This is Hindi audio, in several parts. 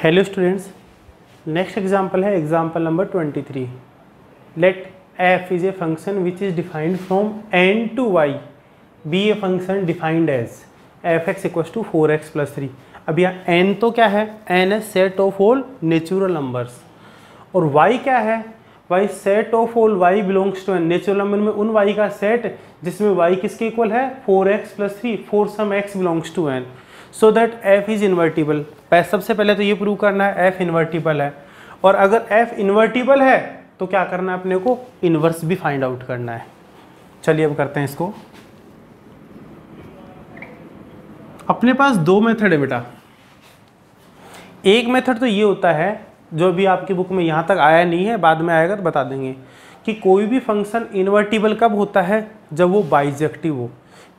हेलो स्टूडेंट्स, नेक्स्ट एग्जाम्पल है example number 23। Let f is a function which is defined from n to y be a function defined as f(x = 4x + 3। अब यहाँ n तो क्या है, n है set of all natural numbers, और y क्या है, y set of all y belongs to n। Natural number में उन y का सेट जिसमें y किसके इक्वल है, 4x + 3, for some x belongs to n, so that f is invertible. सबसे पहले तो ये प्रूव करना है f इन्वर्टिबल है, और अगर f इन्वर्टिबल है तो क्या करना है, अपने को इन्वर्स भी फाइंड आउट करना है। चलिए अब करते हैं इसको। अपने पास दो मेथड है बेटा। एक मेथड तो ये होता है जो भी आपकी बुक में यहाँ तक आया नहीं है, बाद में आएगा तो बता देंगे, कि कोई भी फंक्शन इन्वर्टिबल कब होता है, जब वो बाइजेक्टिव हो।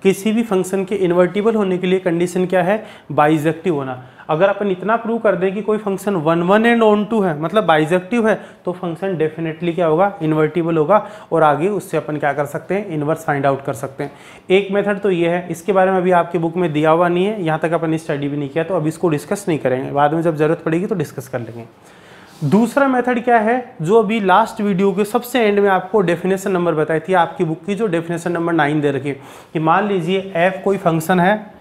किसी भी फंक्शन के इन्वर्टिबल होने के लिए कंडीशन क्या है, बाइजेक्टिव होना। अगर अपन इतना प्रूव कर दें कि कोई फंक्शन 1 1 एंड ऑन 2 है, मतलब बाइजेक्टिव है, तो फंक्शन डेफिनेटली क्या होगा, इन्वर्टिबल होगा, और आगे उससे अपन क्या कर सकते हैं, इन्वर्स फाइंड आउट कर सकते हैं। एक मेथड तो ये है, इसके बारे में अभी आपकी बुक में दिया हुआ नहीं है, यहाँ तक अपन स्टडी भी नहीं किया, तो अब इसको डिस्कस नहीं करेंगे, बाद में जब जरूरत पड़ेगी तो डिस्कस कर लेंगे। दूसरा मेथड क्या है, जो अभी लास्ट वीडियो के सबसे एंड में आपको डेफिनेशन नंबर बताई थी, आपकी बुक की जो डेफिनेशन नंबर 9 दे रखी है, कि मान लीजिए f कोई फंक्शन है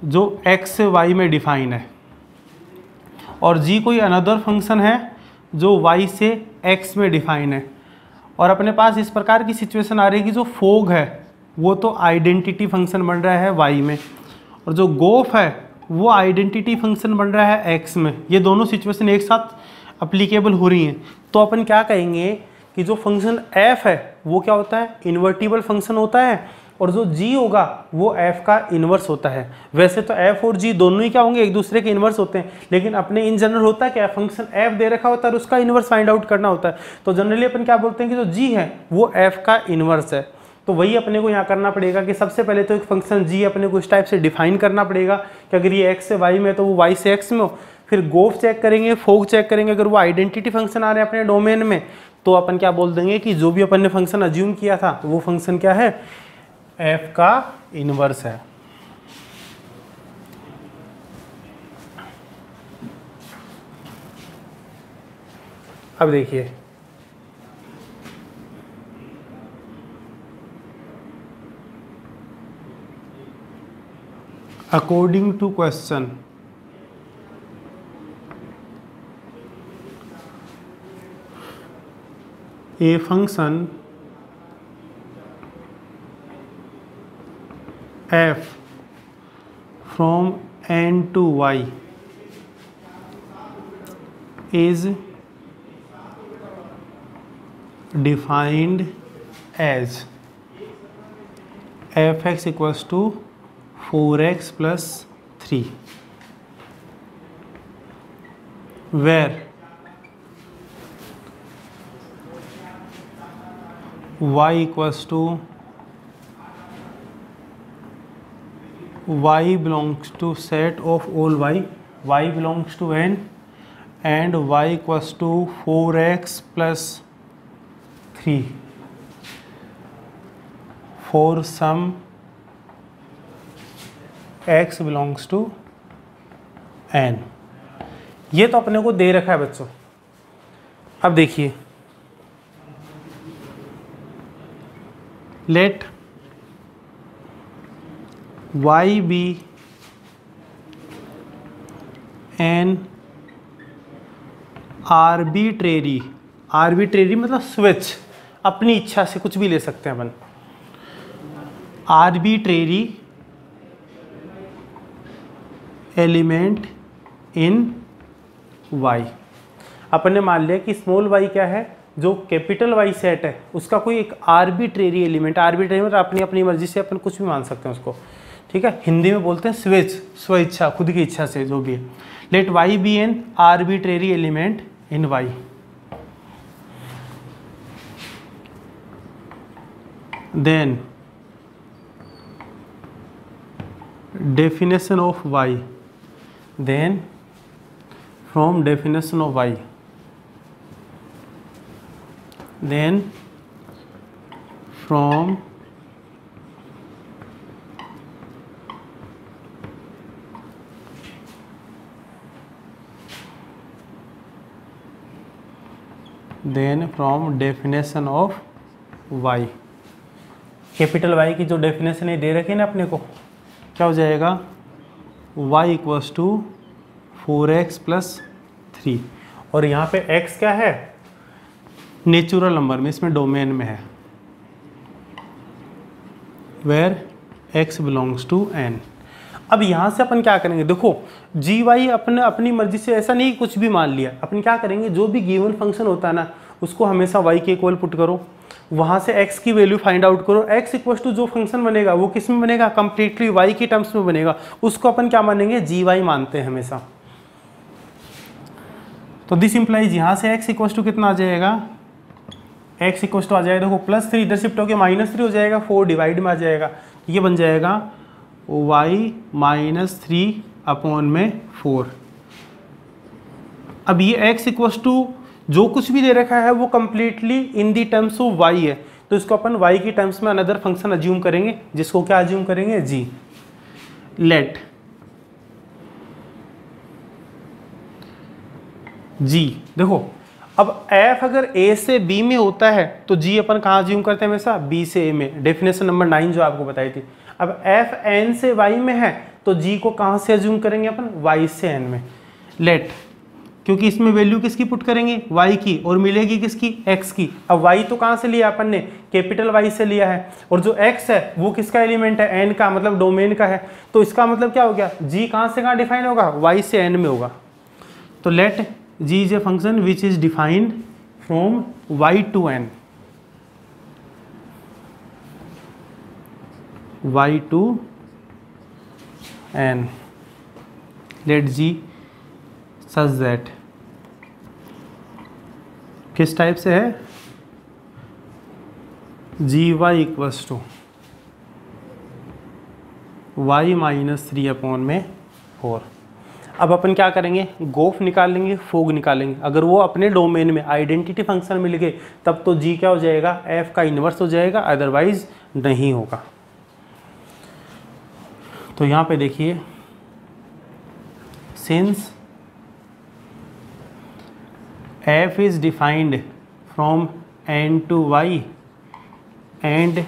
जो x से y में डिफाइन है, और g कोई अनदर फंक्शन है जो y से x में डिफाइन है, और अपने पास इस प्रकार की सिचुएशन आ रही है कि जो फोग है वो तो आइडेंटिटी फंक्शन बन रहा है y में, और जो गोफ है वो आइडेंटिटी फंक्शन बन रहा है x में। ये दोनों सिचुएशन एक साथ अप्लीकेबल हो रही हैं, तो अपन क्या कहेंगे कि जो फंक्शन f है वो क्या होता है, इन्वर्टिबल फंक्शन होता है, और जो g होगा वो f का इन्वर्स होता है। वैसे तो f और g दोनों ही क्या होंगे, एक दूसरे के इन्वर्स होते हैं, लेकिन अपने इन जनरल होता है क्या, फंक्शन f दे रखा होता है और उसका इन्वर्स फाइंड आउट करना होता है, तो जनरली अपन क्या बोलते हैं कि जो g है वो f का इन्वर्स है। तो वही अपने को यहाँ करना पड़ेगा कि सबसे पहले तो एक फंक्शन g अपने को इस टाइप से डिफाइन करना पड़ेगा कि अगर ये x से y में तो वो y से x में हो। फिर गोफ चेक करेंगे, फोग चेक करेंगे, अगर वो आइडेंटिटी फंक्शन आ रहे हैं अपने डोमेन में, तो अपन क्या बोल देंगे कि जो भी अपन ने फंक्शन अज्यूम किया था तो वो फंक्शन क्या है, f का इनवर्स है। अब देखिए, according to question a function f from n to y is defined as f(x = 4x + 3, where y belongs to set of all y belongs to n, and y = 4x + 3 for some x belongs to n। ये तो अपने को दे रखा है बच्चों। अब देखिए, let y be an arbitrary मतलब स्विच, अपनी इच्छा से कुछ भी ले सकते हैं अपन, arbitrary एलिमेंट इन y। अपन ने मान लिया कि स्मॉल y क्या है, जो कैपिटल Y सेट है उसका कोई एक आर्बिट्रेरी एलिमेंट, आर्बिट्रेरी मतलब अपनी अपनी मर्जी से अपन कुछ भी मान सकते हैं उसको, ठीक है। हिंदी में बोलते हैं स्वेच, स्व इच्छा, खुद की इच्छा से जो भी है। Let y be an arbitrary element in y, then definition of y, then from definition of y, then from then from definition of y, capital Y की जो डेफिनेशन है दे रखी है ना अपने को, क्या हो जाएगा y equals to 4x plus 3, और यहाँ पे x क्या है नेचुरल नंबर में, इसमें डोमेन में है, where x belongs to n। अब यहाँ से अपन क्या करेंगे, देखो जी वाई अपनी मर्जी से ऐसा नहीं कुछ भी मान लिया, अपन क्या करेंगे जो भी गिवन फंक्शन होता है ना उसको हमेशा y के इक्वल पुट करो, वहाँ से x की वैल्यू फाइंड आउट करो, x इक्वल टू जो फंक्शन बनेगा वो किस में बनेगा, कंप्लीटली y की टर्म्स में बनेगा, उसको अपन क्या मानेंगे जी वाई मानते हैं हमेशा। तो दिस इंप्लाइज यहाँ से x इक्वल टू कितना आ जाएगा, x इक्वल टू आ जाएगा देखो +3 इधर शिफ्ट होकर -3 हो जाएगा, 4 डिवाइड में आ जाएगा, ये बन जाएगा y -3/4। अब ये x इक्वल टू जो कुछ भी दे रखा है वो completely in the terms of y है, तो इसको अपन y की टर्म्स में अनदर फंक्शन अज्यूम करेंगे, जिसको क्या अज्यूम करेंगे g। लेट g, देखो अब f अगर a से b में होता है तो g अपन कहाँ अज्यूम करते हैं हमेशा, b से a में, डेफिनेशन नंबर 9 जो आपको बताई थी। अब f n से y में है तो g को कहाँ से अज्यूम करेंगे अपन, y से n में। लेट, क्योंकि इसमें वैल्यू किसकी पुट करेंगे y की, और मिलेगी किसकी, x की। अब y तो कहाँ से लिया अपन ने, कैपिटल Y से लिया है, और जो x है वो किसका एलिमेंट है, n का, मतलब डोमेन का है, तो इसका मतलब क्या हो गया, g कहाँ से कहाँ डिफाइन होगा, y से n में होगा। तो let g is a function which is defined from y to n, y to n, let g such that, किस टाइप से है, g y equals to y -3/4। अब अपन क्या करेंगे, गोफ निकाल लेंगे, फोग निकालेंगे, अगर वो अपने डोमेन में आइडेंटिटी फंक्शन मिल गए तब तो g क्या हो जाएगा, f का इन्वर्स हो जाएगा, अदरवाइज नहीं होगा। तो यहाँ पे देखिए, since f is defined from n to y and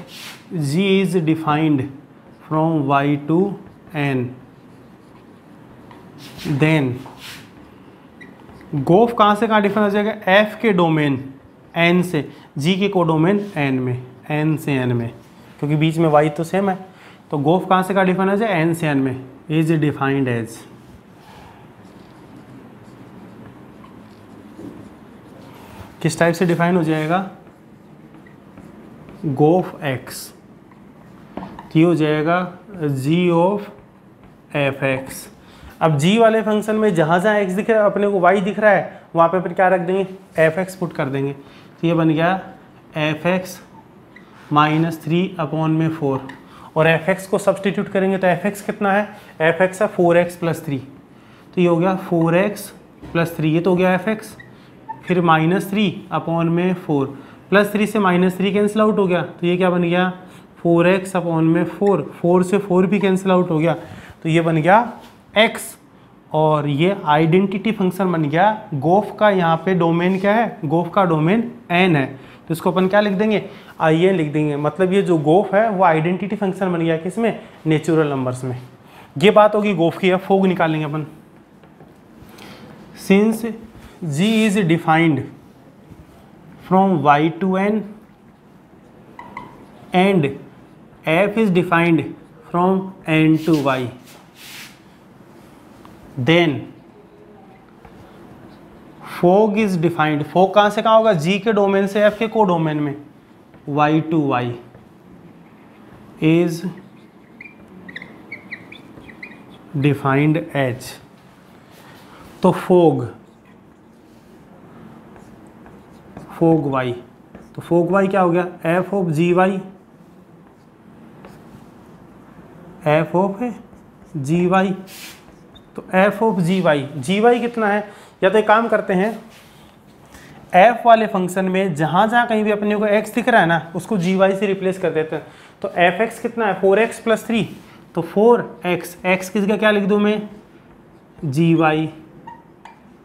g is defined from y to n, then गोफ कहाँ से कहाँ डिफाइन हो जाएगा, f के डोमेन n से, g के कोडोमेन n में, n से n में, क्योंकि बीच में y तो सेम है, तो गोफ कहाँ से कहाँ डिफाइन हो जाएगा, n से n में, इज डिफाइंड एज, किस टाइप से डिफाइन हो जाएगा, गोफ x, ये हो जाएगा g ऑफ f(x). अब g वाले फंक्शन में जहाँ जहाँ x दिख रहा है, अपने को y दिख रहा है, वहाँ पे फिर क्या रख देंगे, f(x) पुट कर देंगे, तो ये बन गया f(x -3/4), और f(x) को सब्सटीट्यूट करेंगे तो f(x) कितना है, f(x) है 4x + 3, तो ये हो गया 4x + 3, ये तो हो गया f(x), फिर -3/4, +3 से -3 कैंसिल आउट हो गया, तो ये क्या बन गया 4x/4, 4 से 4 भी कैंसिल आउट हो गया, तो ये बन गया x, और ये आइडेंटिटी फंक्शन बन गया गोफ का। यहाँ पे डोमेन क्या है, गोफ का डोमेन n है, तो इसको अपन क्या लिख देंगे, in लिख देंगे, मतलब ये जो गोफ है वो आइडेंटिटी फंक्शन बन गया किसमें, नेचुरल नंबर्स में। ये बात होगी गोफ की। अब फोग निकालेंगे अपन, since g is defined from y to n and f is defined from n to y, then fog is defined, fog कहाँ से कहाँ होगा, g के डोमेन से f के को डोमेन में, y to y is defined as, तो fog y, तो फोग y क्या हो गया, f of g y, f of g y, तो f ऑफ जी वाई कितना है, या तो एक काम करते हैं, f वाले फंक्शन में जहाँ जहाँ कहीं भी अपने को x दिख रहा है ना उसको जी वाई से रिप्लेस कर देते हैं, तो f(x) कितना है 4x + 3, तो 4x, x किस का क्या लिख दूँ मैं, जी वाई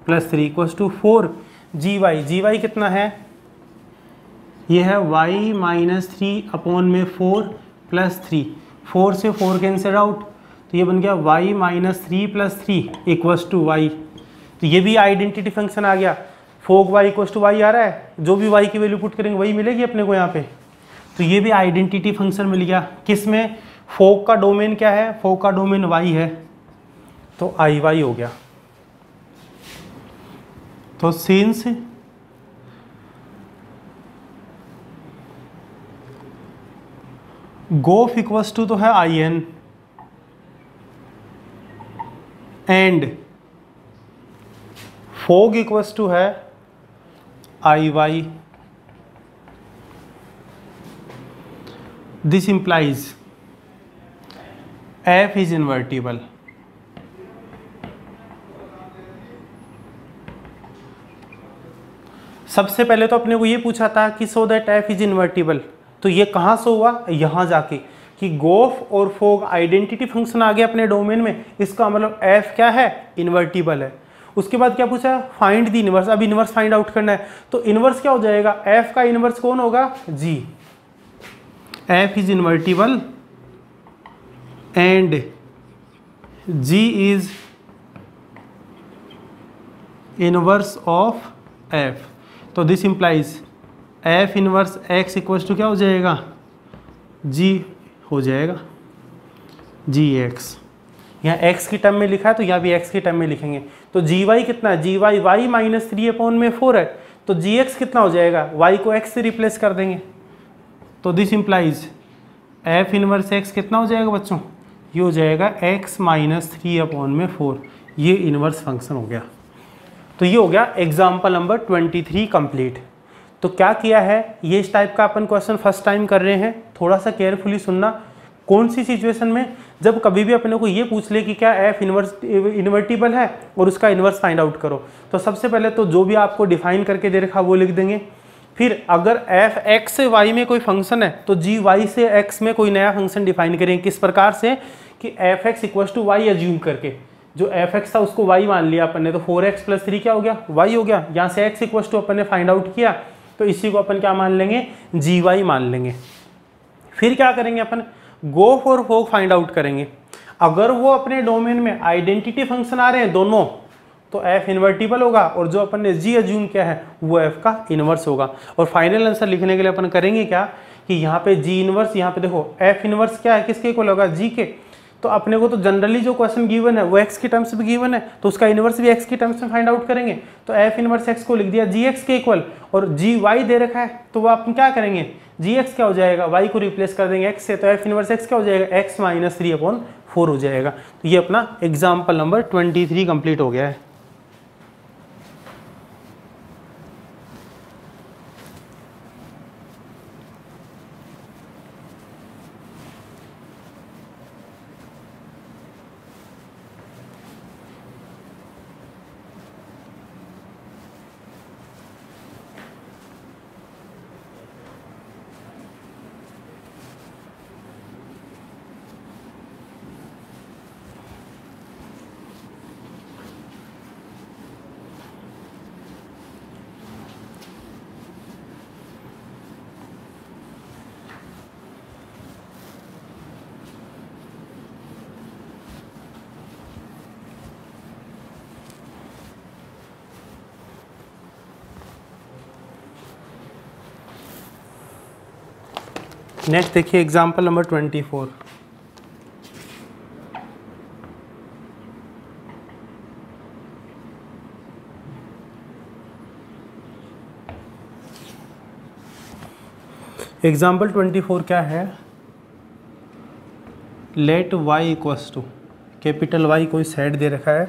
+ 3 = 4 जी वाई कितना है ये है y माइनस 3/4 प्लस 3, 4 से 4 कैंसिल आउट, तो ये बन गया y minus 3 plus 3 equals to y। तो ये भी आइडेंटिटी फंक्शन आ गया, fog y equals to y आ रहा है, जो भी y की वैल्यू पुट करेंगे वही मिलेगी अपने को यहाँ पे। तो ये भी आइडेंटिटी फंक्शन मिल गया। किस में? फोक का डोमेन क्या है? फोक का डोमेन y है, तो i y हो गया। तो सिंस गोफ इक्वल्स टू तो है I N and fog equals to है I Y, this implies F is invertible. सबसे पहले तो अपने को ये पूछा था कि so that F is invertible, तो ये कहाँ से हुआ? यहाँ जाके कि गोफ और फोग आइडेंटिटी फंक्शन आ गया अपने डोमेन में, इसका मतलब एफ क्या है? इन्वर्टिबल है। उसके बाद क्या पूछा? Find the inverse. अब इनवर्स फाइंड आउट करना है, तो इनवर्स क्या हो जाएगा? एफ का इनवर्स कौन होगा? G. F is invertible and G is inverse of F, तो this implies F inverse x equals to क्या हो जाएगा? जी हो जाएगा, जी एक्स। यहाँ एक्स की टर्म में लिखा है तो यहाँ भी एक्स की टर्म में लिखेंगे। तो जी वाई कितना है? जी वाई वाई माइनस 3/4 है, तो जी एक्स कितना हो जाएगा? वाई को एक्स से रिप्लेस कर देंगे, तो this implies F inverse x कितना हो जाएगा बच्चों? ये हो जाएगा एक्स माइनस 3/4। ये इनवर्स फंक्शन हो गया। तो ये हो गया एग्जाम्पल नंबर 23 कंप्लीट। तो क्या किया है, ये इस टाइप का अपन क्वेश्चन फर्स्ट टाइम कर रहे हैं, थोड़ा सा केयरफुली सुनना। कौन सी सिचुएशन में? जब कभी भी अपने को ये पूछ ले कि क्या एफ इन्वर्टिबल है और उसका इन्वर्स फाइंड आउट करो, तो सबसे पहले तो जो भी आपको डिफाइन करके दे रखा वो लिख देंगे। फिर अगर एफ एक्स से वाई में कोई फंक्शन है तो जी वाई से एक्स में कोई नया फंक्शन डिफाइन करेंगे। किस प्रकार से? कि f x equals to y assume करके, जो एफ एक्स था उसको वाई मान लिया अपन ने, तो 4x + 3 क्या हो गया? वाई हो गया। यहाँ से एक्स इक्वल्स टू अपन ने फाइंड आउट किया, तो इसी को अपन क्या मान लेंगे? जी वाई मान लेंगे। फिर क्या करेंगे अपन? गोफ और फोग फाइंड आउट करेंगे। अगर वो अपने डोमेन में आइडेंटिटी फंक्शन आ रहे हैं दोनों, तो एफ इन्वर्टिबल होगा, और जो अपन ने जी एज्यूम किया है वो एफ का इनवर्स होगा। और फाइनल आंसर लिखने के लिए अपन करेंगे क्या कि यहाँ पे जी इनवर्स, यहाँ पे देखो एफ इनवर्स क्या है? किसके इक्वल होगा? जी के। तो अपने को तो जनरली जो क्वेश्चन गिवन है वो एक्स के टर्म्स में गिवन है, तो उसका इनवर्स भी एक्स के टर्म्स में फाइंड आउट करेंगे। तो एफ इनवर्स एक्स को लिख दिया जी एक्स के इक्वल, और जी वाई दे रखा है, तो वो अपन क्या करेंगे? जी एक्स क्या हो जाएगा? वाई को रिप्लेस कर देंगे एक्स से, तो एफ इनवर्स एक्स क्या हो जाएगा? एक्स माइनस 3/4 हो जाएगा। तो ये अपना एग्जाम्पल नंबर 23 कंप्लीट हो गया है। नेक्स्ट देखिए एग्जाम्पल नंबर 24। एग्जाम्पल 24 क्या है? Let y equals to capital Y कोई सेट दे रखा है,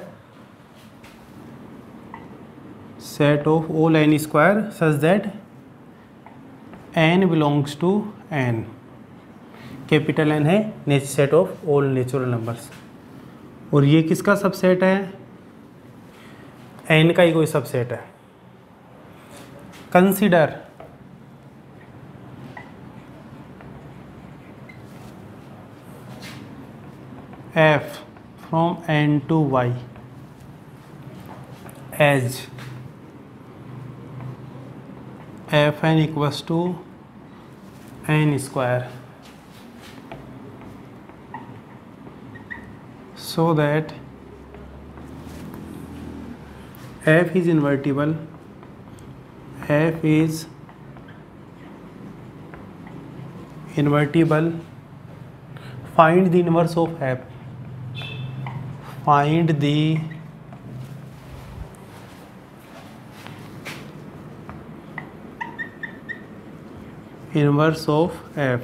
set of all n square such that n belongs to n। Capital N है set of all natural numbers, और ये किसका सबसेट है? n का ही कोई सबसेट है। Consider f from n to y as fn equals to n square so that f is invertible, f is invertible, find the inverse of f, find the inverse of f।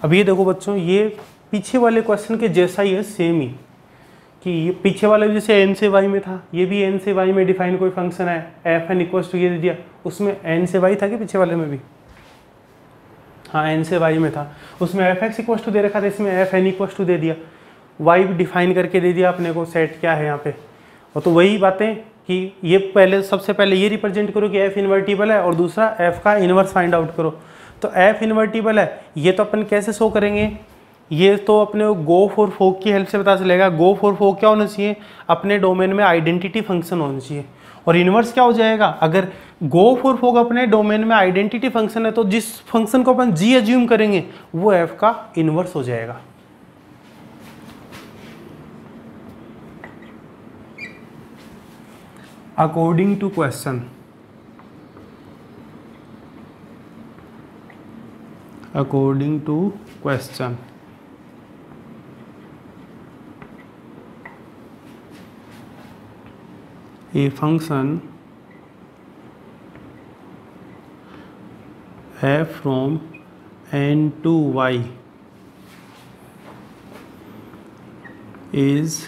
अब ये देखो बच्चों, ये पीछे वाले क्वेश्चन के जैसा ही है, सेम ही, कि ये पीछे वाला भी जैसे n से y में था, ये भी n से y में डिफाइन कोई फंक्शन है, एफ एन इक्वल्स टू ये दे दिया, उसमें n से y था कि पीछे वाले में भी, हाँ n से y में था, उसमें एफ एक्स इक्वल्स टू दे रखा था, इसमें एफ एन इक्वल्स टू दे दिया, y भी डिफाइन करके दे दिया अपने को, सेट क्या है यहाँ पे। और तो वही बातें कि ये पहले, सबसे पहले ये रिप्रेजेंट करो कि f इन्वर्टिबल है, और दूसरा f का इन्वर्स फाइंड आउट करो। तो f इन्वर्टिबल है, ये तो अपन कैसे शो करेंगे, ये तो अपने गो फॉर फोक की हेल्प से पता चलेगा। गो फॉर फोक क्या होना चाहिए, अपने डोमेन में आइडेंटिटी फंक्शन होना चाहिए। और इन्वर्स क्या हो जाएगा, अगर गो फॉर फोक अपने डोमेन में आइडेंटिटी फंक्शन है, तो जिस फंक्शन को अपन g एज्यूम करेंगे वो f का इन्वर्स हो जाएगा। According to question, according to question, a function f from n to y is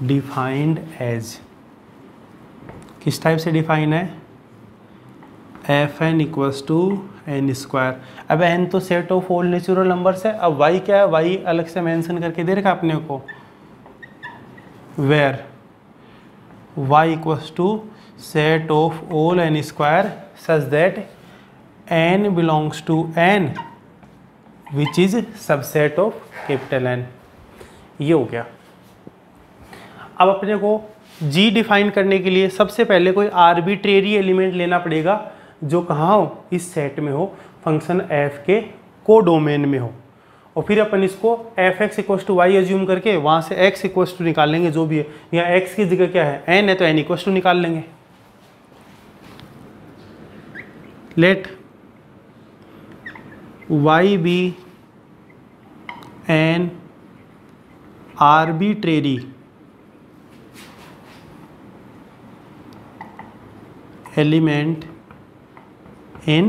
defined as, किस टाइप से डिफाइन है, f n equals to n square. अब एन तो set of all natural numbers है, अब वाई क्या है, वाई अलग से मेंशन करके दे रखा अपने को, where y equals to set of all n square such that n belongs to n which is subset of capital N. ये हो गया। अब अपने को g डिफाइन करने के लिए सबसे पहले कोई आर्बिट्रेरी एलिमेंट लेना पड़ेगा जो कहाँ हो, इस सेट में हो, फंक्शन f के को डोमेन में हो, और फिर अपन इसको f x equals to y assume करके वहाँ से x इक्वल्स टू निकाल लेंगे, जो भी है। यहाँ x की जगह क्या है, n है, तो n इक्वल्स टू निकाल लेंगे। Let y be an arbitrary element in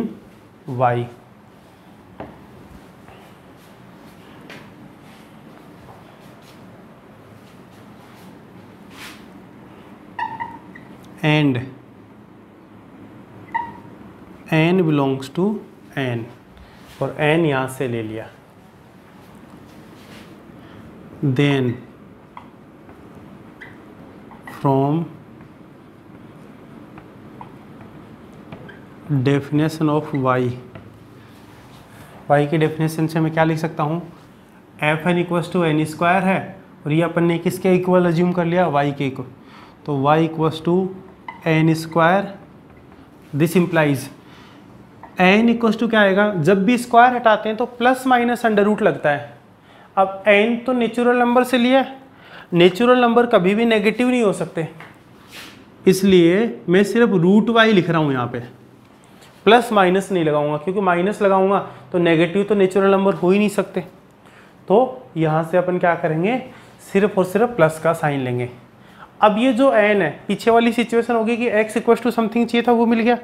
y, and n belongs to n, और n यहाँ से ले लिया। Then from definition of y, y की डेफिनेशन से मैं क्या लिख सकता हूँ, f n equals to n square है, और ये अपन ने किसके इक्वल अज्यूम कर लिया, y के इक्वल, तो y equals to n square. This implies n equals to क्या आएगा, जब भी स्क्वायर हटाते हैं तो प्लस माइनस अंडर रूट लगता है। अब n तो नेचुरल नंबर से लिया, नेचुरल नंबर कभी भी नेगेटिव नहीं हो सकते, इसलिए मैं सिर्फ रूट y लिख रहा हूँ यहाँ पे, प्लस माइनस नहीं लगाऊंगा, क्योंकि माइनस लगाऊंगा तो नेगेटिव तो नेचुरल नंबर हो ही नहीं सकते। तो यहाँ से अपन क्या करेंगे, सिर्फ और सिर्फ प्लस का साइन लेंगे। अब ये जो n है, पीछे वाली सिचुएशन होगी कि x इक्वल्स टू समथिंग चाहिए था, वो मिल गया,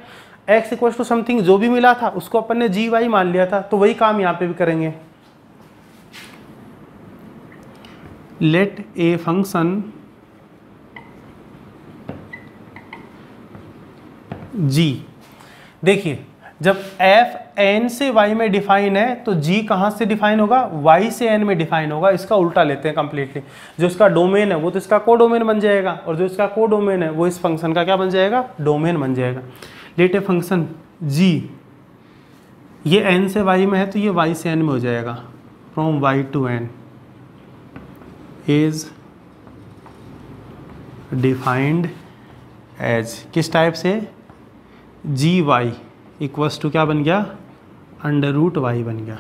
x इक्वल्स टू समथिंग जो भी मिला था उसको अपन ने जी वाई मान लिया था, तो वही काम यहाँ पे भी करेंगे। लेट ए फंक्शन g, देखिए जब f n से y में डिफाइन है तो g कहाँ से डिफाइन होगा, y से n में डिफाइन होगा। इसका उल्टा लेते हैं कंप्लीटली, जो इसका डोमेन है वो तो इसका को डोमेन बन जाएगा, और जो इसका को डोमेन है वो इस फंक्शन का क्या बन जाएगा, डोमेन बन जाएगा। लेट ए फंक्शन g, ये n से y में है तो ये y से n में हो जाएगा, from y to n is defined as, किस टाइप से, gy इक्वल्स टू क्या बन गया, अंडर रूट वाई बन गया।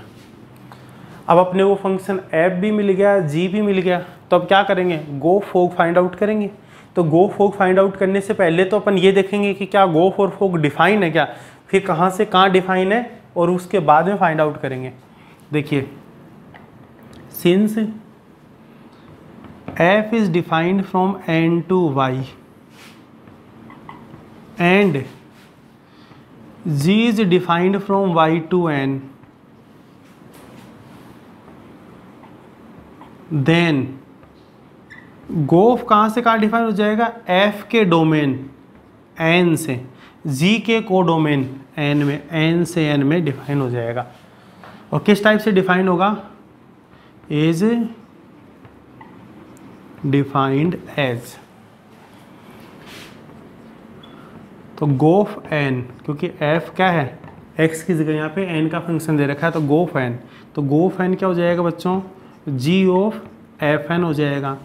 अब अपने वो फंक्शन एफ भी मिल गया, जी भी मिल गया, तो अब क्या करेंगे, गो फोग फाइंड आउट करेंगे। तो गो फोग फाइंड आउट करने से पहले तो अपन ये देखेंगे कि क्या गो फॉर फोग डिफाइन है क्या, फिर कहाँ से कहाँ डिफाइन है, और उसके बाद में फाइंड आउट करेंगे। देखिए, since f is defined from n to y and g is defined from y to n, then गोफ कहाँ से कहाँ डिफाइन हो जाएगा, f के डोमेन n से, g के को डोमेन n में, n से n में डिफाइन हो जाएगा। और किस टाइप से डिफाइन होगा, इज डिफाइंड एज। तो गोफ n, क्योंकि f क्या है, x की जगह यहाँ पे n का फंक्शन दे रखा है, तो गोफ n, तो गोफ n क्या हो जाएगा बच्चों, g ऑफ fn हो जाएगा।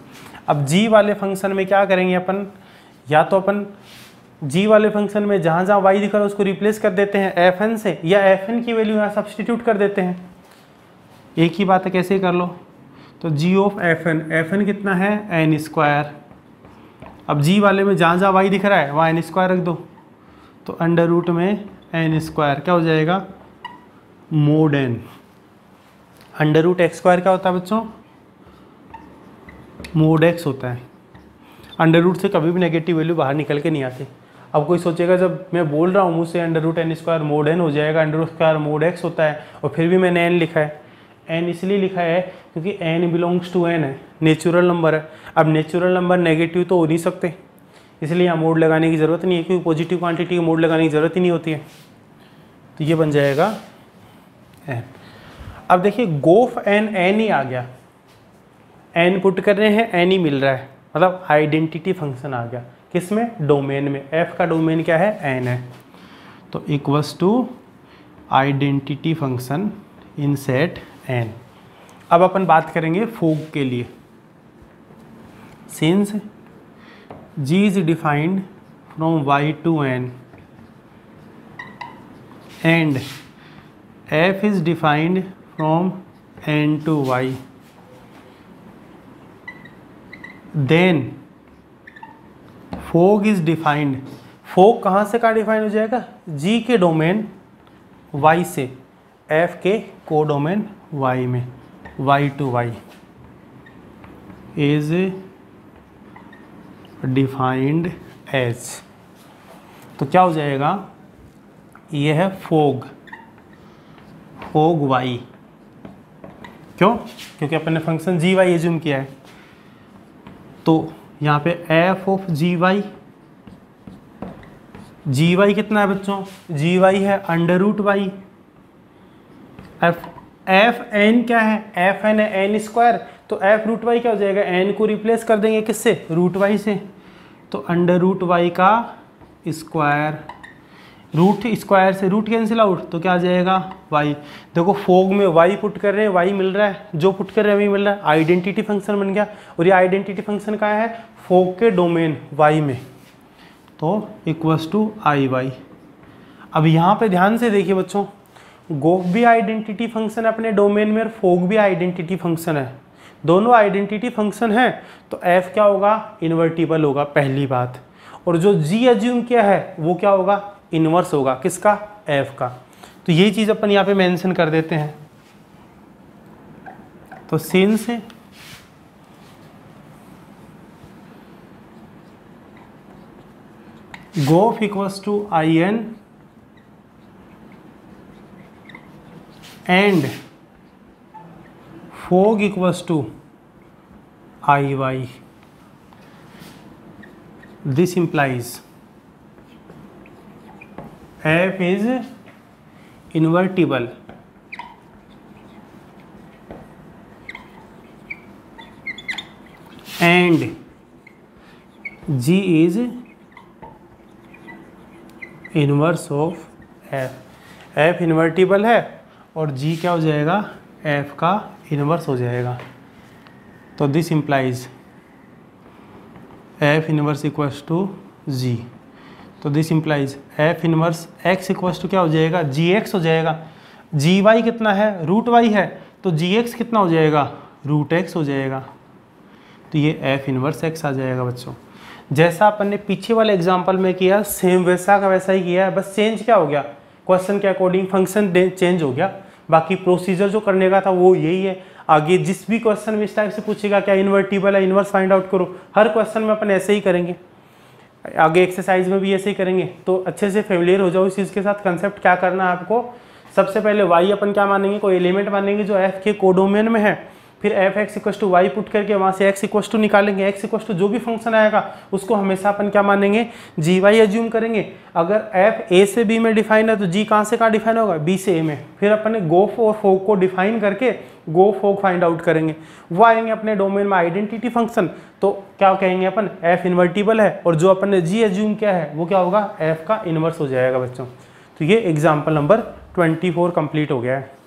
अब g वाले फंक्शन में क्या करेंगे अपन, या तो अपन g वाले फंक्शन में जहाँ जहाँ y दिखा रहा है उसको रिप्लेस कर देते हैं fn से, या fn की वैल्यू यहाँ सब्सटीट्यूट कर देते हैं। एक ही बात है, कैसे कर लो, तो g ऑफ fn कितना है, n स्क्वायर। अब g वाले में जहाँ जहाँ y दिख रहा है वहाँ n स्क्वायर रख दो, तो अंडर रूट में n स्क्वायर क्या हो जाएगा, mod n। Under root x square क्या होता है बच्चों, मोड x होता है। अंडर रूट से कभी भी नेगेटिव वैल्यू बाहर निकल के नहीं आती। अब कोई सोचेगा जब मैं बोल रहा हूँ मुझसे under root n square mod n हो जाएगा, under root square mod x होता है, और फिर भी मैंने n लिखा है। n इसलिए लिखा है क्योंकि n बिलोंग्स टू n है, नेचुरल नंबर है। अब नेचुरल नंबर नेगेटिव तो हो नहीं सकते, इसलिए यहाँ मोड लगाने की ज़रूरत नहीं है, क्योंकि पॉजिटिव क्वांटिटी की मोड लगाने की ज़रूरत ही नहीं होती है। तो ये बन जाएगा n। अब देखिए गोफ n ही आ गया, n पुट कर रहे हैं n ही मिल रहा है, मतलब आइडेंटिटी फंक्शन आ गया। किस में, डोमेन में, f का डोमेन क्या है, n है। तो equals to identity function in set n। अब अपन बात करेंगे फोग के लिए। Since g is defined from y to n and f is defined from n to y, then fog is defined। fog कहाँ से कहाँ डिफाइन हो जाएगा, g के डोमेन y से, f के को डोमेन y में, y to y is defined as. तो क्या हो जाएगा, ये है फोग, फोग y। क्यों, क्योंकि अपन ने फंक्शन जी वाई एज्यूम किया है। तो यहाँ पे f ऑफ जी वाई कितना है बच्चों, जी वाई है under root y. F n क्या है, एफ एन है एन स्क्वायर, तो एफ रूट वाई क्या हो जाएगा, एन को रिप्लेस कर देंगे किससे, रूट वाई से। तो अंडर रूट वाई का स्क्वायर, रूट स्क्वायर से रूट कैंसिल आउट, तो क्या आ जाएगा वाई। देखो फोग में वाई पुट कर रहे हैं, वाई मिल रहा है, जो पुट कर रहे हैं वही मिल रहा है, आइडेंटिटी फंक्शन बन गया। और ये आइडेंटिटी फंक्शन कहाँ है, फोग के डोमेन वाई में, तो इक्वल्स टू आई वाई। अब यहाँ पे ध्यान से देखिए बच्चों, गोफ भी आइडेंटिटी फंक्शन है अपने डोमेन में, और फोग भी आइडेंटिटी फंक्शन है, दोनों आइडेंटिटी फंक्शन है। तो एफ क्या होगा, इन्वर्टिबल होगा पहली बात। और जो जी एज्यूम किया है वो क्या होगा, इनवर्स होगा, किसका, एफ का। तो यही चीज़ अपन यहाँ पे मेंशन कर देते हैं। तो since gof equals to I n and fog equals to IY, this implies F is invertible and G is inverse of F। F invertible है और g क्या हो जाएगा, f का इनवर्स हो जाएगा। तो this implies f inverse equals to g। तो this implies f inverse x equals to क्या हो जाएगा, जी एक्स हो जाएगा। जी वाई कितना है, रूट वाई है, तो जी एक्स कितना हो जाएगा, रूट एक्स हो जाएगा। तो ये एफ इनवर्स एक्स आ जाएगा बच्चों। जैसा अपन ने पीछे वाले एग्जाम्पल में किया सेम वैसा का वैसा ही किया है, बस चेंज क्या हो गया, क्वेश्चन के अकॉर्डिंग फंक्शन चेंज हो गया, बाकी प्रोसीजर जो करने का था वो यही है। आगे जिस भी क्वेश्चन में इस टाइप से पूछेगा क्या इन्वर्टिबल है, इन्वर्स फाइंड आउट करो, हर क्वेश्चन में अपन ऐसे ही करेंगे, आगे एक्सरसाइज में भी ऐसे ही करेंगे। तो अच्छे से फेमिलियर हो जाओ इस चीज़ के साथ। कंसेप्ट क्या करना है आपको, सबसे पहले वाई अपन क्या मानेंगे, कोई एलिमेंट मानेंगे जो एफ के कोडोमेन में है, फिर f x equals to y put करके वहाँ से एक्स इक्वस टू निकालेंगे। एक्स इक्वस टू जो भी फंक्शन आएगा उसको हमेशा अपन क्या मानेंगे, जी वाई एज्यूम करेंगे। अगर एफ ए से बी में डिफाइन है तो जी कहाँ से कहाँ डिफाइन होगा, बी से ए में। फिर अपन ने गो और फोक को डिफाइन करके गो फोक फाइंड आउट करेंगे। वो आएंगे अपने डोमेन में आइडेंटिटी फंक्शन, तो क्या कहेंगे अपन, एफ इन्वर्टिबल है, और जो अपन ने जी एज्यूम किया है वो क्या होगा, एफ का इन्वर्स हो जाएगा बच्चों। तो ये एग्जाम्पल नंबर 24 कंप्लीट हो गया है।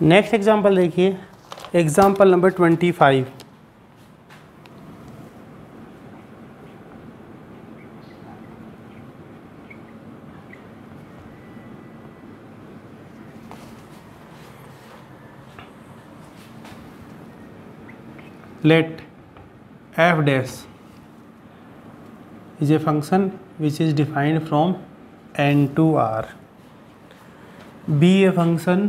नेक्स्ट एग्जाम्पल देखिए, example number 25। Let f dash is a function which is defined from n to r be a function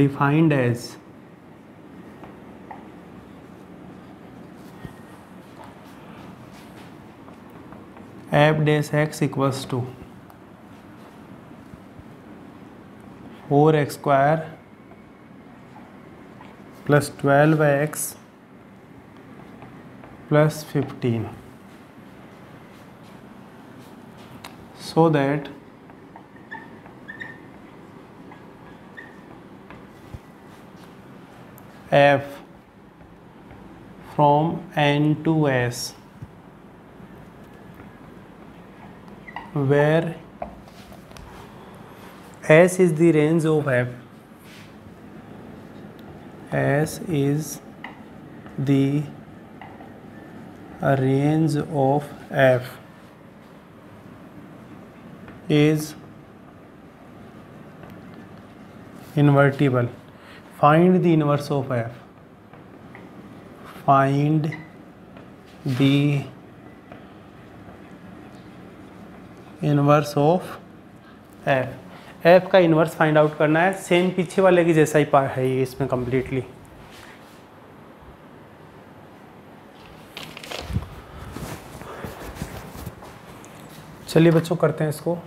defined as f dash x equals to 4x square plus 12x plus 15, so that f from n to s where s is the range of f, s is the range of f is invertible. Find the inverse of f. Find the inverse of F. F का इनवर्स फाइंड आउट करना है, सेम पीछे वाले की जैसा ही पार्ट है ये इसमें कम्प्लीटली। चलिए बच्चों करते हैं इसको।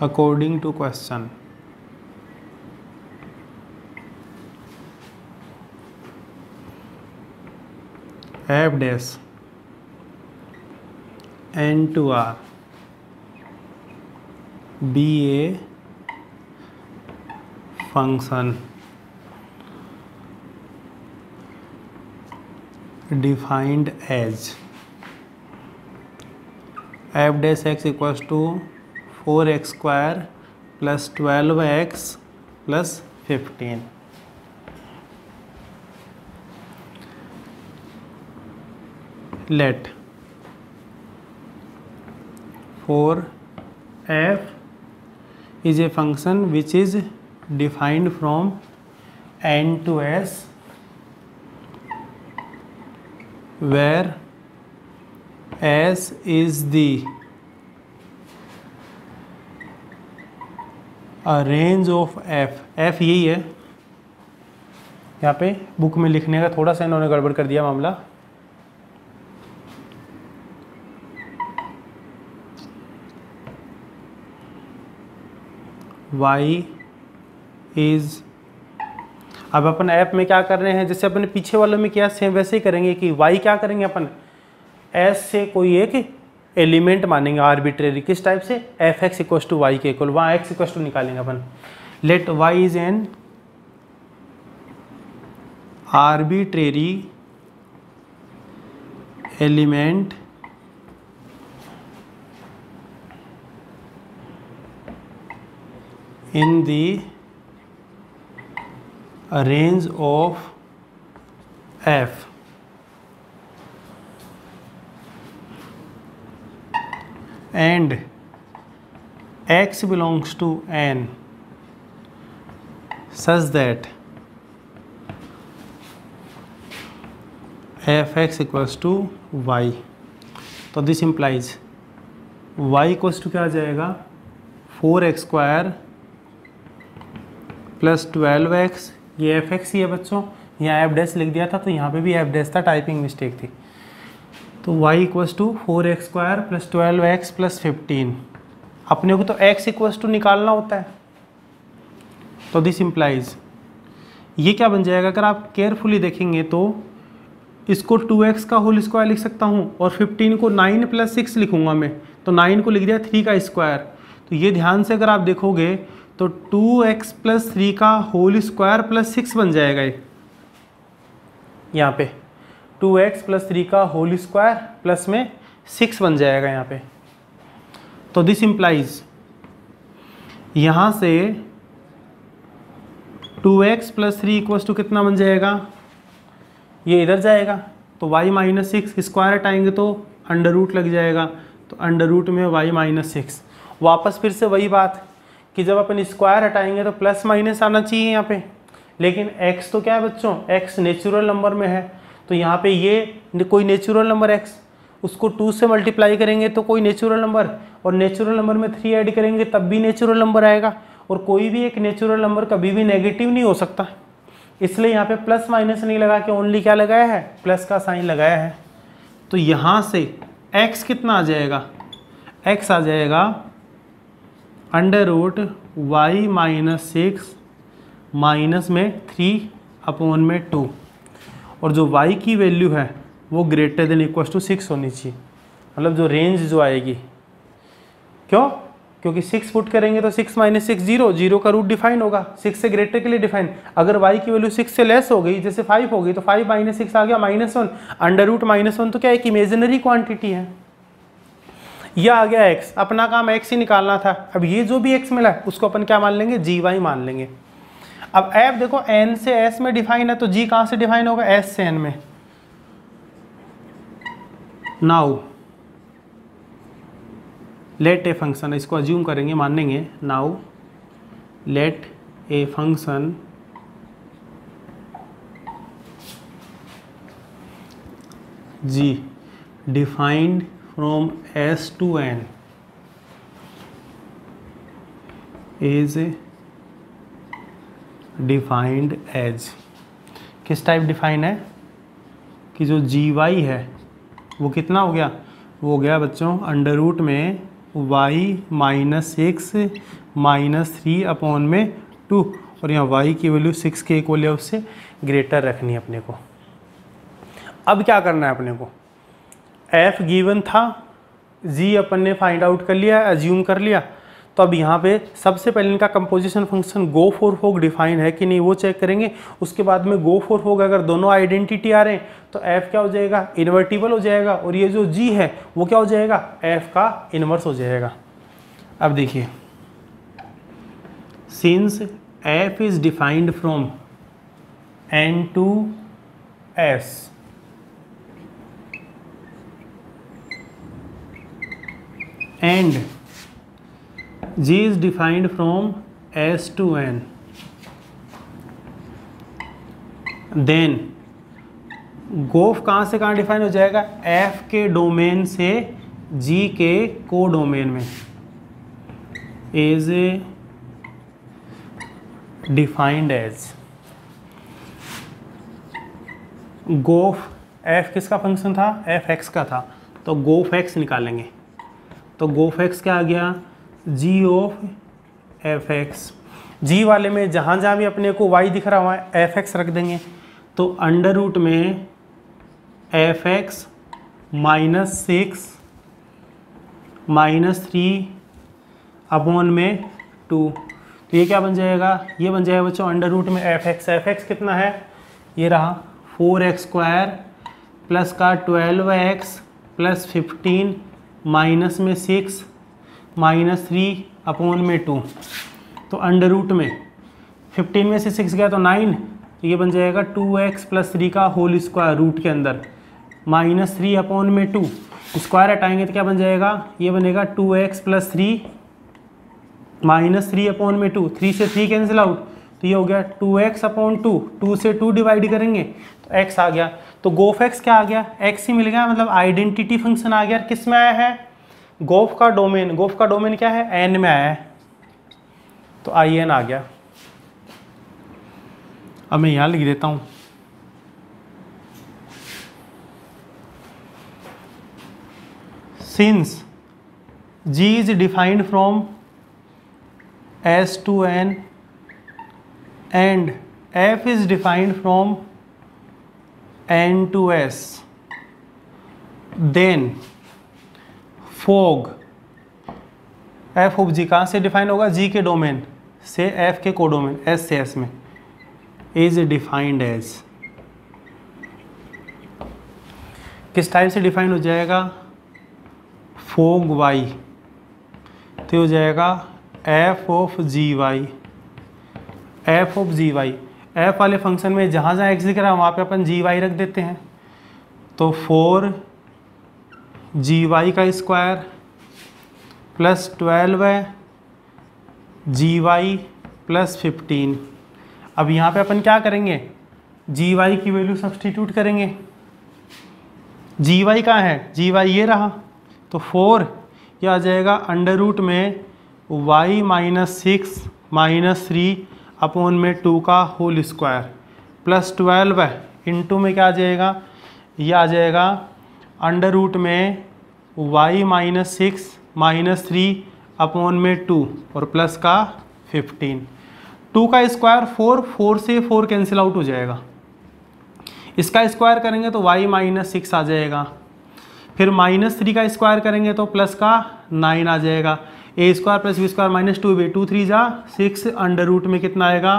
According to question, f dash n to r be a function defined as f dash x equals to 4x square plus 12x plus 15, let for f is a function which is defined from n to s where s is the range of f। f यही है, यहाँ पे बुक में लिखने का थोड़ा सा इन्होंने गड़बड़ कर दिया मामला। y इज, अब अपन ऐप में क्या कर रहे हैं, जैसे अपने पीछे वालों में किया सेम वैसे ही करेंगे कि y क्या करेंगे अपन s से कोई एक एलिमेंट मानेंगे आर्बिट्रेरी, किस टाइप से, F X equal to Y के इक्वल, वहाँ एक्स इक्व टू निकालेंगे अपन। Let y is an arbitrary element in the range of f and x belongs to n such that f(x) equals to y। तो this implies y equals to क्या आ जाएगा, 4x² प्लस 12x, ये f(x) ही है बच्चों, यहाँ f' लिख दिया था तो यहाँ पे भी f' था, टाइपिंग मिस्टेक थी। तो y equals to 4x² plus 12x plus 15। अपने को तो x इक्वल्स टू निकालना होता है, तो दिस इम्प्लाइज ये क्या बन जाएगा, अगर आप केयरफुली देखेंगे तो इसको 2x का होल स्क्वायर लिख सकता हूँ और 15 को 9 प्लस 6 लिखूंगा मैं, तो 9 को लिख दिया 3 का स्क्वायर। तो ये ध्यान से अगर आप देखोगे तो 2x प्लस 3 का होल स्क्वायर प्लस 6 बन जाएगा ये, यहाँ पे 2x प्लस 3 का होल स्क्वायर प्लस में 6 बन जाएगा यहाँ पे। तो दिस इम्प्लाइज यहाँ से 2x प्लस 3 इक्वल्स टू कितना बन जाएगा, ये इधर जाएगा तो y माइनस 6, स्क्वायर हटाएंगे तो अंडर रूट लग जाएगा, तो अंडर रूट में y माइनस 6। वापस फिर से वही बात कि जब अपन स्क्वायर हटाएंगे तो प्लस माइनस आना चाहिए यहाँ पे, लेकिन x तो क्या है बच्चों, x नेचुरल नंबर में है, तो यहाँ पे ये कोई नेचुरल नंबर x, उसको 2 से मल्टीप्लाई करेंगे तो कोई नेचुरल नंबर, और नेचुरल नंबर में 3 ऐड करेंगे तब भी नेचुरल नंबर आएगा, और कोई भी एक नेचुरल नंबर कभी भी नेगेटिव नहीं हो सकता, इसलिए यहाँ पे प्लस माइनस नहीं लगा के ओनली क्या लगाया है, प्लस का साइन लगाया है। तो यहाँ से x कितना आ जाएगा, x आ जाएगा under root y minus 6 minus में 3 अपॉन में 2, और जो y की वैल्यू है वो ग्रेटर देन इक्वल टू 6 होनी चाहिए, मतलब जो रेंज जो आएगी, क्यों, क्योंकि 6 पुट करेंगे तो 6 माइनस 6 0, 0 का रूट डिफाइन होगा, 6 से ग्रेटर के लिए डिफाइन। अगर y की वैल्यू 6 से लेस हो गई, जैसे 5 हो गई, तो 5 माइनस 6 आ गया -1, अंडर रूट -1 तो क्या एक इमेजिनरी क्वांटिटी है। यह आ गया x, अपना काम x ही निकालना था। अब ये जो भी x मिला है उसको अपन क्या मान लेंगे, gy मान लेंगे। अब f देखो n से s में डिफाइन है, तो g कहाँ से डिफाइन होगा, s से n में। नाउ लेट ए फंक्शन, इसको अज्यूम करेंगे, मानेंगे। Now let a function g defined from s to n is defined as, किस टाइप डिफाइन है कि जो gy है वो कितना हो गया, वो हो गया बच्चों अंडर रूट में y माइनस 6 माइनस 3 अपॉन में 2, और यहाँ y की वैल्यू 6 के इक्वल है, उससे ग्रेटर रखनी है अपने को। अब क्या करना है अपने को, f गिवन था, g अपन ने फाइंड आउट कर लिया, एज्यूम कर लिया, तो अब यहाँ पे सबसे पहले इनका कंपोजिशन फंक्शन गो फॉर होग डिफाइन है कि नहीं वो चेक करेंगे। उसके बाद में गो फॉर होग अगर दोनों आइडेंटिटी आ रहे हैं तो f क्या हो जाएगा, इन्वर्टिबल हो जाएगा, और ये जो g है वो क्या हो जाएगा, f का इन्वर्स हो जाएगा। अब देखिए, since f is defined from n to s and g is defined from S to n, then गोफ कहाँ से कहाँ डिफाइन हो जाएगा, f के डोमेन से g के को डोमेन में, इज डिफाइंड एज गोफ f किसका फंक्शन था, f x का था, तो गोफ x निकालेंगे। तो गोफ x क्या आ गया, g ऑफ एफ एक्स। जी वाले में जहाँ जहाँ भी अपने को y दिख रहा हुआ है एफ एक्स रख देंगे, तो अंडर रूट में एफ एक्स -6 -3 अपॉन में 2, तो ये क्या बन जाएगा, ये बन जाएगा बच्चों अंडर रूट में एफ एक्स कितना है, ये रहा 4x² प्लस का 12x प्लस 15 माइनस में 6 -3 अपॉन में 2, तो अंडर रूट में 15 में से 6 गया तो 9, तो ये बन जाएगा 2x प्लस 3 का होल स्क्वायर रूट के अंदर -3 अपॉन में 2, स्क्वायर हटाएंगे तो क्या बन जाएगा, ये बनेगा 2x प्लस 3 -3 अपॉन में 2, 3 से 3 कैंसिल आउट, तो ये हो गया 2x अपॉन 2, 2 से 2 डिवाइड करेंगे तो x आ गया। तो गोफ x क्या आ गया, x ही मिल गया, मतलब आइडेंटिटी फंक्शन आ गया। किस में आया है, गोफ का डोमेन क्या है, n में आया है, तो in आ गया। अब मैं यहाँ लिख देता हूँ, since g is defined from S to n and f is defined from n to s, then fog f of g कहाँ से डिफाइन होगा, g के डोमेन से f के कोडोमेन s से s में, इज डिफाइंड एज, किस टाइप से डिफाइन हो जाएगा, फोग y, तो हो जाएगा f of g y, f of g y, f वाले फंक्शन में जहाँ जहाँ x दिख रहा है वहाँ पे अपन जी वाई रख देते हैं, तो 4 जी वाई का स्क्वायर प्लस 12 जी वाई प्लस 15। अब यहाँ पे अपन क्या करेंगे, जी वाई की वैल्यू सब्सटीट्यूट करेंगे, जी वाई कहाँ है, जी वाई ये रहा, तो 4 ये आ जाएगा अंडर रूट में y -6 -3 अपॉन में 2 का होल स्क्वायर प्लस 12 इंटू में क्या आ जाएगा, ये आ जाएगा अंडर रूट में y -6 -3 अपॉन में 2 और प्लस का 15, 2 का स्क्वायर 4 से 4 कैंसिल आउट हो जाएगा, इसका स्क्वायर करेंगे तो y -6 आ जाएगा, फिर -3 का स्क्वायर करेंगे तो प्लस का 9 आ जाएगा, a square plus b square minus 2b, 2 3 जा 6, अंडर रूट में कितना आएगा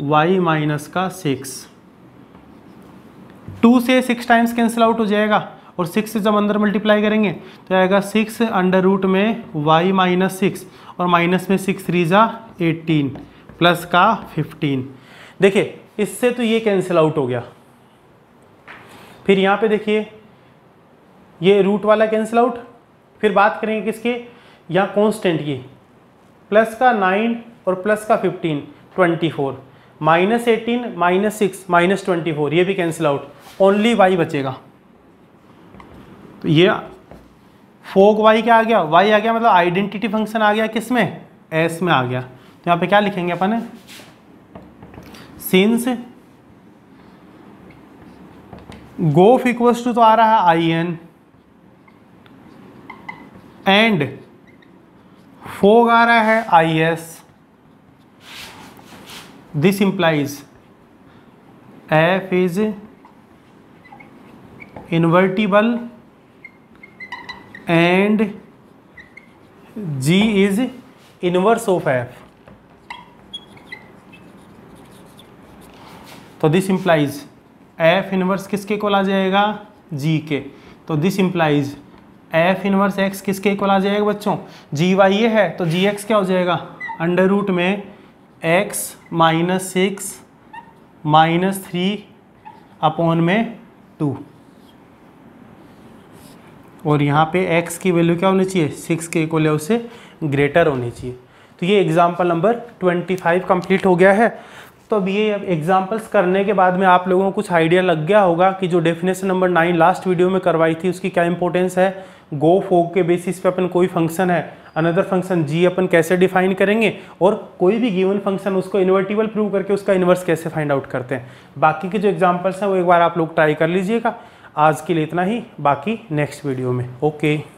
y माइनस का 6, 2 से 6 टाइम्स कैंसिल आउट हो जाएगा और 6 से जब अंदर मल्टीप्लाई करेंगे तो आएगा 6 अंडर रूट में y -6 और माइनस में 6 3 जा 18 प्लस का 15। देखिए इससे तो ये कैंसिल आउट हो गया, फिर यहाँ पे देखिए ये रूट वाला कैंसिल आउट, फिर बात करेंगे किसके, यहाँ कांस्टेंट की, प्लस का 9 और प्लस का 15 24, -18 -6 -24 ये भी कैंसिल आउट, ओनली y बचेगा। तो ये फोग y क्या आ गया, y आ गया, मतलब आइडेंटिटी फंक्शन आ गया किस में, s में आ गया। तो यहाँ पे क्या लिखेंगे अपन, सिंस गोफ इक्वल्स टू तो आ रहा है in एंड फोग आ रहा है is, this implies f is invertible and g is inverse of f, तो दिस इंप्लाइज f इनवर्स किसके इक्वल आ जाएगा, g के, तो this implies f inverse x किसके इक्वल आ जाएगा बच्चों, जी वाई ये है तो जी एक्स क्या हो जाएगा, अंडर रूट में x -6 -3 अपॉन में 2, और यहाँ पे x की वैल्यू क्या होनी चाहिए, 6 के इक्वल या उससे ग्रेटर होनी चाहिए। तो ये एग्जाम्पल नंबर 25 कंप्लीट हो गया है। तो अब ये एग्जाम्पल्स करने के बाद में आप लोगों को कुछ आइडिया लग गया होगा कि जो डेफिनेशन नंबर 9 लास्ट वीडियो में करवाई थी उसकी क्या इंपॉर्टेंस है। गो फोग के बेसिस पे अपन कोई फंक्शन है, अनदर फंक्शन g अपन कैसे डिफाइन करेंगे, और कोई भी गिवन फंक्शन उसको इन्वर्टिबल प्रूव करके उसका इन्वर्स कैसे फाइंड आउट करते हैं। बाकी के जो एग्जाम्पल्स हैं वो एक बार आप लोग ट्राई कर लीजिएगा। आज के लिए इतना ही, बाकी नेक्स्ट वीडियो में। ओके।